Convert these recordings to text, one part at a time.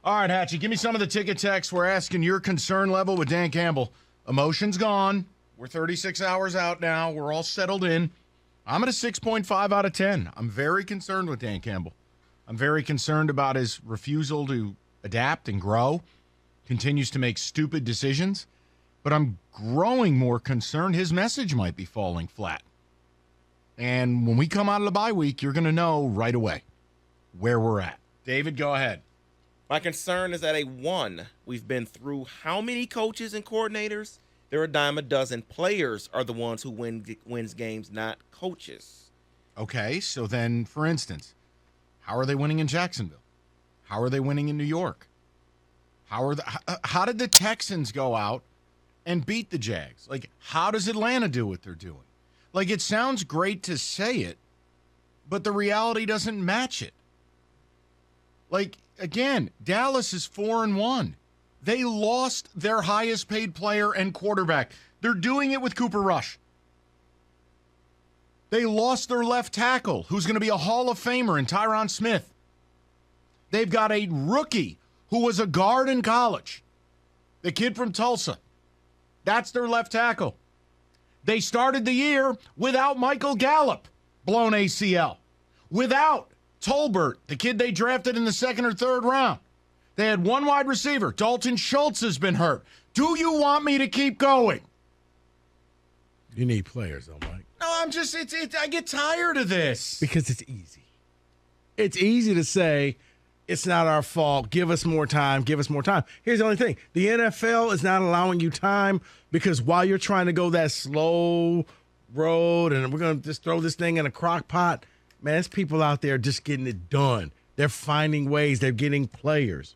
All right, Hatchie, give me some of the ticket text. We're asking your concern level with Dan Campbell. Emotion's gone. We're 36 hours out now. We're all settled in. I'm at a 6.5 out of 10. I'm very concerned with Dan Campbell. I'm very concerned about his refusal to adapt and grow. Continues to make stupid decisions. But I'm growing more concerned his message might be falling flat. And when we come out of the bye week, you're going to know right away where we're at. David, go ahead. My concern is at a 1. We've been through how many coaches and coordinators? They're a dime a dozen. Players are the ones who wins games, not coaches. Okay, so then, for instance, how are they winning in Jacksonville? How are they winning in New York? How did the Texans go out and beat the Jags? Like, how does Atlanta do what they're doing? Like, it sounds great to say it, but the reality doesn't match it. Like, again, Dallas is 4-1. They lost their highest paid player and quarterback. They're doing it with Cooper Rush. They lost their left tackle, who's going to be a Hall of Famer in Tyron Smith. They've got a rookie who was a guard in college, the kid from Tulsa. That's their left tackle. They started the year without Michael Gallup, blown ACL. Without Tolbert, the kid they drafted in the second or third round. They had one wide receiver. Dalton Schultz has been hurt. Do you want me to keep going? You need players, though, Mike. No, I get tired of this. Because it's easy. It's easy to say, it's not our fault. Give us more time. Give us more time. Here's the only thing. The NFL is not allowing you time because while you're trying to go that slow road and we're going to just throw this thing in a crock pot, man, there's people out there just getting it done. They're finding ways. They're getting players.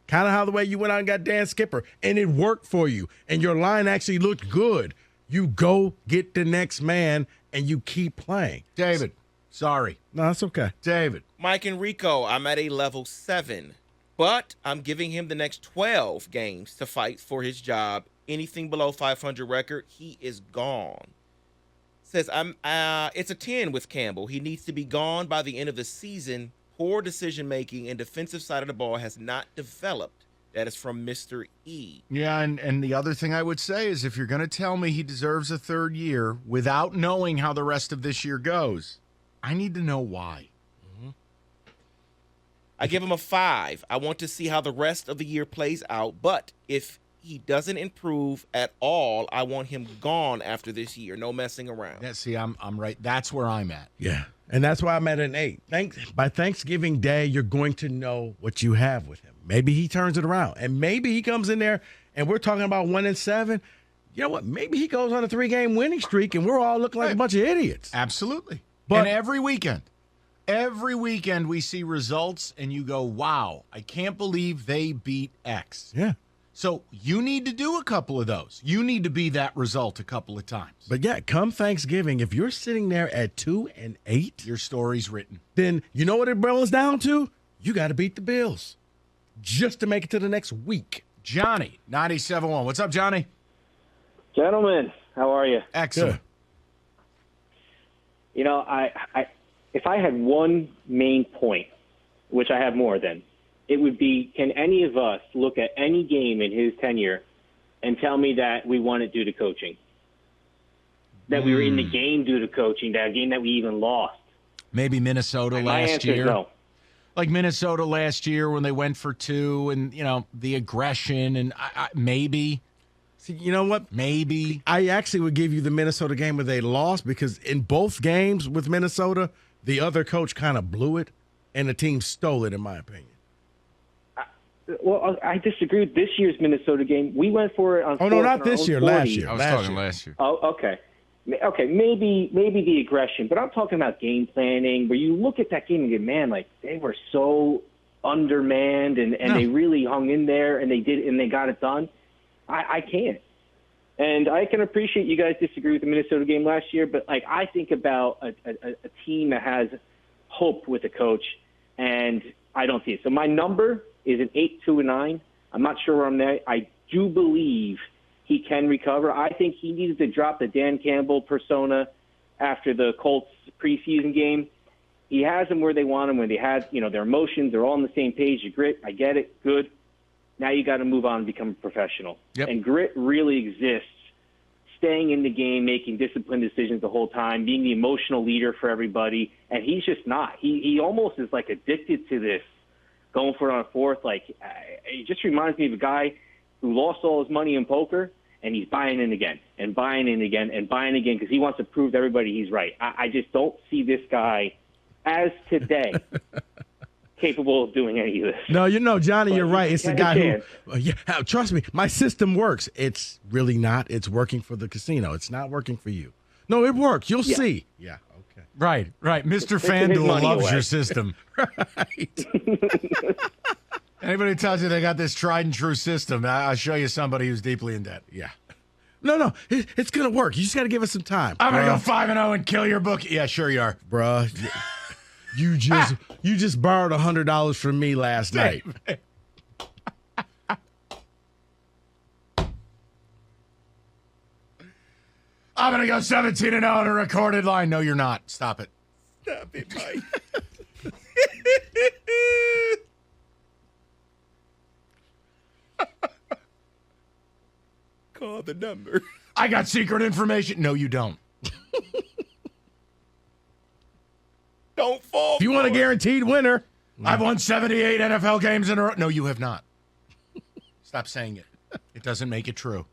Kind of how the way you went out and got Dan Skipper, and it worked for you, and your line actually looked good. You go get the next man, and you keep playing. David, sorry. No, that's okay. David. Mike and Rico, I'm at a level 7, but I'm giving him the next 12 games to fight for his job. Anything below 500 record, he is gone. Says it's a 10 with Campbell. He needs to be gone by the end of the season. Poor decision-making and defensive side of the ball has not developed. That is from Mr. E. Yeah, and the other thing I would say is if you're going to tell me he deserves a third year without knowing how the rest of this year goes, I need to know why. Mm-hmm. I give him a 5. I want to see how the rest of the year plays out, but if he doesn't improve at all, I want him gone after this year. No messing around. Yeah, see, I'm right. That's where I'm at. Yeah. And that's why I'm at an 8. By Thanksgiving Day, you're going to know what you have with him. Maybe he turns it around. And maybe he comes in there and we're talking about 1-7. You know what? Maybe he goes on a 3-game winning streak and we're all looking like a bunch of idiots. Absolutely. But and every weekend we see results and you go, wow, I can't believe they beat X. Yeah. So you need to do a couple of those. You need to be that result a couple of times. But yeah, come Thanksgiving, if you're sitting there at 2-8, your story's written. Then you know what it boils down to? You got to beat the Bills just to make it to the next week. Johnny, 97.1. What's up, Johnny? Gentlemen, how are you? Excellent. Good. You know, I if I had one main point, which I have more than, it would be, can any of us look at any game in his tenure and tell me that we won it due to coaching? That we were in the game due to coaching, that game that we even lost? Maybe Minnesota And last year. No. Like Minnesota last year when they went for 2 and, you know, the aggression and maybe. See, you know what? Maybe. I actually would give you the Minnesota game where they lost because in both games with Minnesota, the other coach kind of blew it and the team stole it, in my opinion. Well, I disagree with this year's Minnesota game. We went for it on. Oh no, not this year. Last year. I was talking last year. Oh, okay. Okay, maybe the aggression, but I'm talking about game planning. Where you look at that game and go, man, like they were so undermanned, and they really hung in there, and they got it done. I can't, and I can appreciate you guys disagree with the Minnesota game last year, but like I think about a team that has hope with a coach, and I don't see it. So my number is an 8, 2, and 9. I'm not sure where I'm there. I do believe he can recover. I think he needed to drop the Dan Campbell persona after the Colts preseason game He has them where they want them, when they have, their emotions, they're all on the same page. The grit, I get it, good. Now you got to move on and become a professional. Yep. And grit really exists, staying in the game, making disciplined decisions the whole time, being the emotional leader for everybody. And he's just not. He almost is like addicted to this, going for it on a fourth. Like, it just reminds me of a guy who lost all his money in poker, and he's buying in again and buying in again and buying again because he wants to prove to everybody he's right. I just don't see this guy as today capable of doing any of this. No, Johnny, you're right. It's the guy can. who, trust me, my system works. It's really not. It's working for the casino. It's not working for you. No, it works. You'll see. Yeah, okay. Right. Mr. taking his FanDuel money loves away. your system. Right. Anybody tells you they got this tried and true system, I'll show you somebody who's deeply in debt. Yeah. No, it's going to work. You just got to give us some time. I'm going to go 5-0 and kill your book. Yeah, sure you are. Bruh, you just borrowed $100 from me last night. I'm going to go 17-0 on a recorded line. No, you're not. Stop it. Stop it, Mike. Call the number. I got secret information. No, you don't. Don't fall. If you want a guaranteed winner, I've won 78 NFL games in a row. No, you have not. Stop saying it. It doesn't make it true.